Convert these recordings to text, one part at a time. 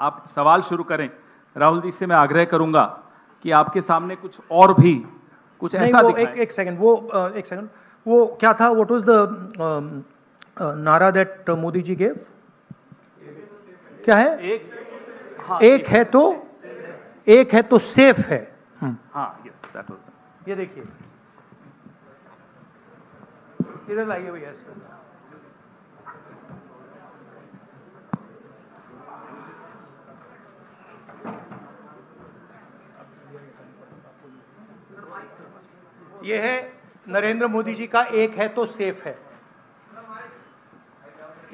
आप सवाल शुरू करें। राहुल जी से मैं आग्रह करूंगा कि आपके सामने कुछ और भी कुछ ऐसा दिखाएं। एक सेकंड, वो क्या था? व्हाट वाज द नारा दैट मोदी जी गेव? क्या है? एक है तो सेफ है। हाँ, यस, दैट वाज। ये देखिए, इधर लाइए भैया इसको। ये है नरेंद्र मोदी जी का एक है तो सेफ है।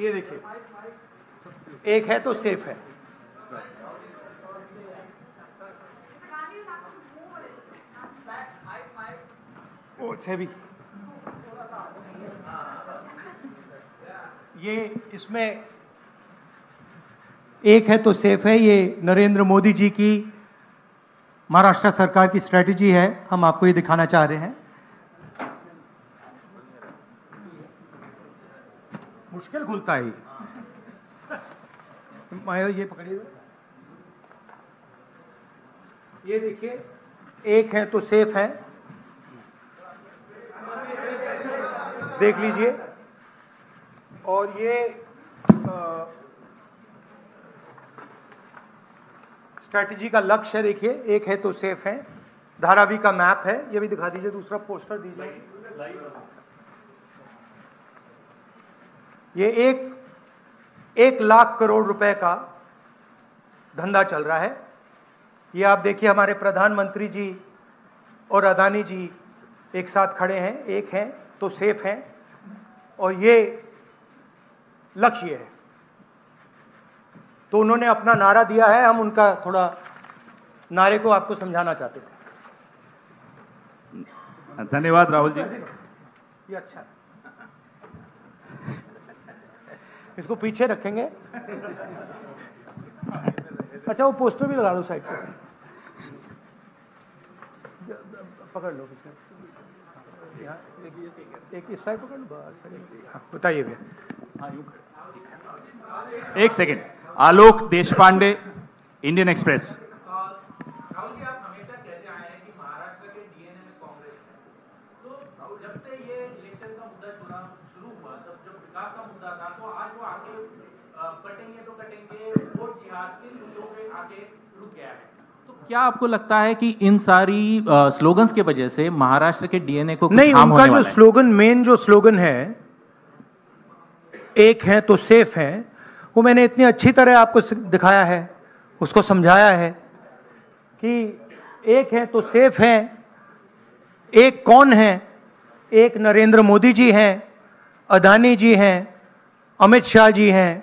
ये देखिए, एक है तो सेफ है। ओ हैवी। ये इसमें एक है तो सेफ है, ये नरेंद्र मोदी जी की महाराष्ट्र सरकार की स्ट्रेटजी है। हम आपको ये दिखाना चाह रहे हैं। मुश्किल खुलता है ये पकड़िए। ये देखिए, एक है तो सेफ है, देख लीजिए। और ये स्ट्रैटेजी का लक्ष्य देखिए, एक है तो सेफ है। धारावी का मैप है, ये भी दिखा दीजिए। दूसरा पोस्टर दीजिए। ये एक लाख करोड़ रुपए का धंधा चल रहा है। ये आप देखिए, हमारे प्रधानमंत्री जी और अदानी जी एक साथ खड़े हैं। एक हैं तो सेफ हैं, और ये लक्ष्य है। तो उन्होंने अपना नारा दिया है, हम उनका थोड़ा नारे को आपको समझाना चाहते थे। धन्यवाद राहुल जी। ये अच्छा है, इसको पीछे रखेंगे। अच्छा, वो पोस्टर भी लगा दो साइड पे, पकड़ लो। एक इस साइड पकड़ लो। बताइए भैया। एक सेकेंड। आलोक देशपांडे, इंडियन एक्सप्रेस। राहुल जी, आप हमेशा कहते आए हैं कि महाराष्ट्र के डीएनए में कांग्रेस है। तो जब से ये इलेक्शन का मुद्दा शुरू हुआ, तब जब विकास का मुद्दा था, तो आज वो आगे कटेंगे तो कटेंगे, वोट जिहाद इन मुद्दों पे आगे रुक गया है। तो क्या आपको लगता है कि इन सारी स्लोगन्स के वजह से महाराष्ट्र के डीएनए को नहीं, उनका जो स्लोगन, मेन जो स्लोगन है, एक है तो सेफ है, वो मैंने इतनी अच्छी तरह आपको दिखाया है, उसको समझाया है कि एक है तो सेफ है। एक कौन है? एक नरेंद्र मोदी जी हैं, अदानी जी हैं, अमित शाह जी हैं।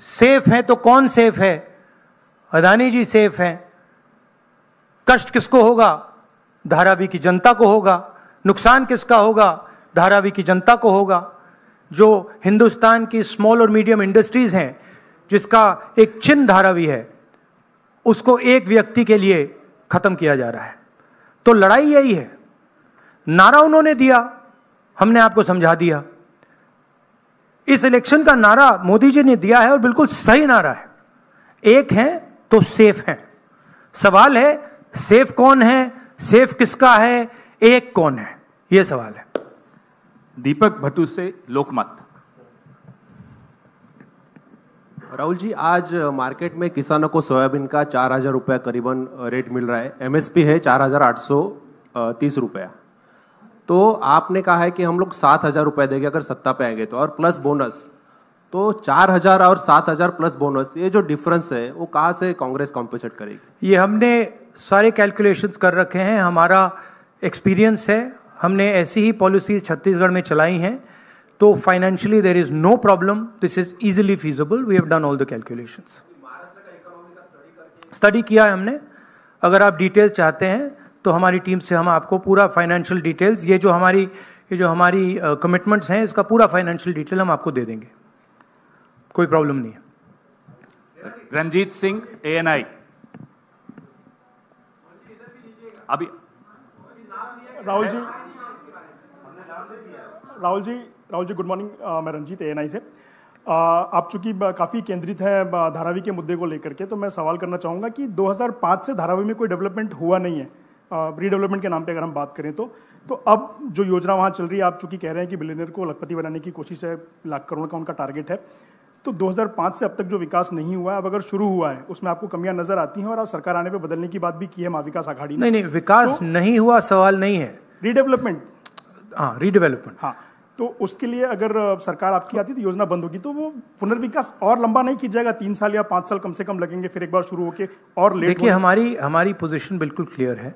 सेफ है तो कौन सेफ है? अदानी जी सेफ हैं। कष्ट किसको होगा? धारावी की जनता को होगा। नुकसान किसका होगा? धारावी की जनता को होगा। जो हिंदुस्तान की स्मॉल और मीडियम इंडस्ट्रीज हैं, जिसका एक चिन्ह धारावी है, उसको एक व्यक्ति के लिए खत्म किया जा रहा है। तो लड़ाई यही है। नारा उन्होंने दिया, हमने आपको समझा दिया। इस इलेक्शन का नारा मोदी जी ने दिया है, और बिल्कुल सही नारा है। एक है तो सेफ है। सवाल है, सेफ कौन है? सेफ किसका है? एक कौन है? यह सवाल है। दीपक भट्टू से लोकमत। राहुल जी, आज मार्केट में किसानों को सोयाबीन का 4,000 रुपये करीबन रेट मिल रहा है। एमएसपी है 4,830 रुपया। तो आपने कहा है कि हम लोग 7,000 रुपये देंगे अगर सत्ता पे आएंगे तो, और प्लस बोनस। तो 4,000 और 7,000 प्लस बोनस, ये जो डिफरेंस है वो कहाँ से कांग्रेस कॉम्पेंसेट करेगी? ये हमने सारे कैलकुलेशंस कर रखे हैं, हमारा एक्सपीरियंस है। हमने ऐसी ही पॉलिसीज छत्तीसगढ़ में चलाई हैं। तो financially there is no problem, this is easily feasible. We have done all the calculations. Study किया है हमने। अगर आप डिटेल्स चाहते हैं तो हमारी टीम से हम आपको पूरा फाइनेंशियल डिटेल्स, ये जो हमारी कमिटमेंट्स हैं, इसका पूरा फाइनेंशियल डिटेल हम आपको दे देंगे। कोई प्रॉब्लम नहीं है। रंजीत सिंह, ANI। अभी राहुल जी गुड मॉर्निंग। मैं रंजीत, ANI से। आप चूंकि काफ़ी केंद्रित हैं धारावी के मुद्दे को लेकर के, तो मैं सवाल करना चाहूँगा कि 2005 से धारावी में कोई डेवलपमेंट हुआ नहीं है, रीडेवलपमेंट के नाम पे अगर हम बात करें तो अब जो योजना वहाँ चल रही है, आप चूंकि कह रहे हैं कि बिलियनियर को लखपति बनाने की कोशिश है, लाख करोड़ का उनका टारगेट है, तो 2005 से अब तक जो विकास नहीं हुआ है, अब अगर शुरू हुआ है उसमें आपको कमियां नजर आती हैं, और आप सरकार आने पे बदलने की बात भी की है महाविकास आघाड़ी ने। नहीं, विकास तो, नहीं हुआ सवाल नहीं है, रीडेवलपमेंट, हाँ रीडेवलपमेंट, हाँ, तो उसके लिए अगर सरकार आपकी आती तो योजना बंद होगी, तो वो पुनर्विकास और लंबा नहीं किया जाएगा, 3 साल या 5 साल कम से कम लगेंगे, फिर एक बार शुरू होके और लेट। देखिए, हमारी पोजीशन बिल्कुल क्लियर है।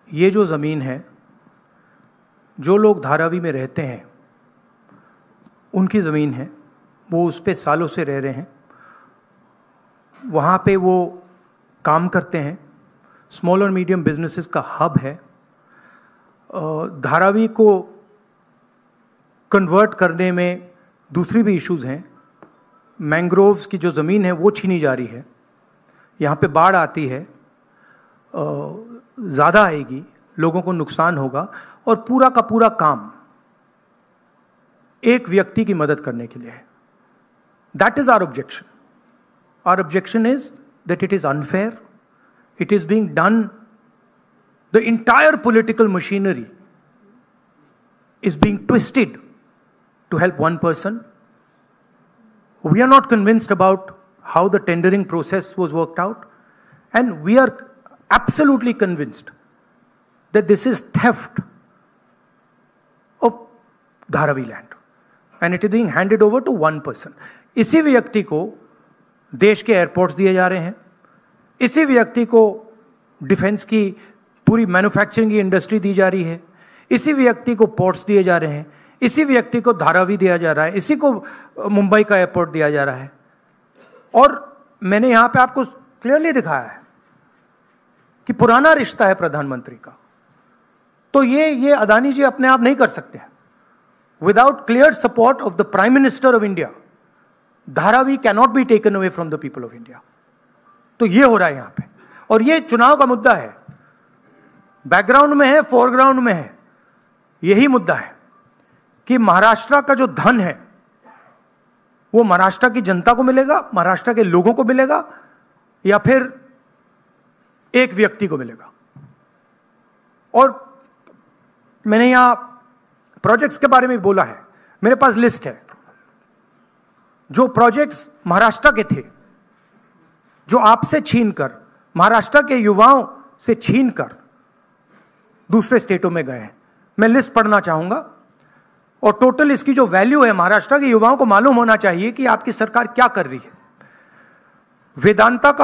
ये जो ज़मीन है, जो लोग धारावी में रहते हैं उनकी ज़मीन है, वो उस पे सालों से रह रहे हैं, वहाँ पे वो काम करते हैं, स्मॉल और मीडियम बिजनेसेस का हब है। धारावी को कन्वर्ट करने में दूसरी भी इश्यूज हैं। मैंग्रोव्स की जो ज़मीन है वो छीनी जा रही है, यहाँ पे बाढ़ आती है, ज़्यादा आएगी, लोगों को नुकसान होगा, और पूरा का पूरा काम एक व्यक्ति की मदद करने के लिए है। That is our objection. Our objection is that it is unfair. It is being done. The entire political machinery is being twisted to help one person. We are not convinced about how the tendering process was worked out, and we are absolutely convinced that this is theft of Dharavi land, and it is being handed over to one person. इसी व्यक्ति को देश के airports दिए जा रहे हैं, इसी व्यक्ति को डिफेंस की पूरी मैन्युफैक्चरिंग की इंडस्ट्री दी जा रही है, इसी व्यक्ति को पोर्ट्स दिए जा रहे हैं, इसी व्यक्ति को धारावी दिया जा रहा है, इसी को मुंबई का एयरपोर्ट दिया जा रहा है। और मैंने यहाँ पे आपको क्लियरली दिखाया है कि पुराना रिश्ता है प्रधानमंत्री का, तो ये अदानी जी अपने आप नहीं कर सकते हैं। Without clear support of the prime minister of India, Dharavi cannot be taken away from the people of India. तो ये हो रहा है यहां पे, और ये चुनाव का मुद्दा है, बैकग्राउंड में है, फोरग्राउंड में है। यही मुद्दा है कि महाराष्ट्र का जो धन है वो महाराष्ट्र की जनता को मिलेगा, महाराष्ट्र के लोगों को मिलेगा, या फिर एक व्यक्ति को मिलेगा। और मैंने यहां प्रोजेक्ट्स के बारे में बोला है, मेरे पास लिस्ट है जो प्रोजेक्ट्स महाराष्ट्र के थे, जो आपसे छीनकर, महाराष्ट्र के युवाओं से छीनकर दूसरे स्टेटों में गए हैं। मैं लिस्ट पढ़ना चाहूंगा, और टोटल इसकी जो वैल्यू है, महाराष्ट्र के युवाओं को मालूम होना चाहिए कि आपकी सरकार क्या कर रही है। वेदांता का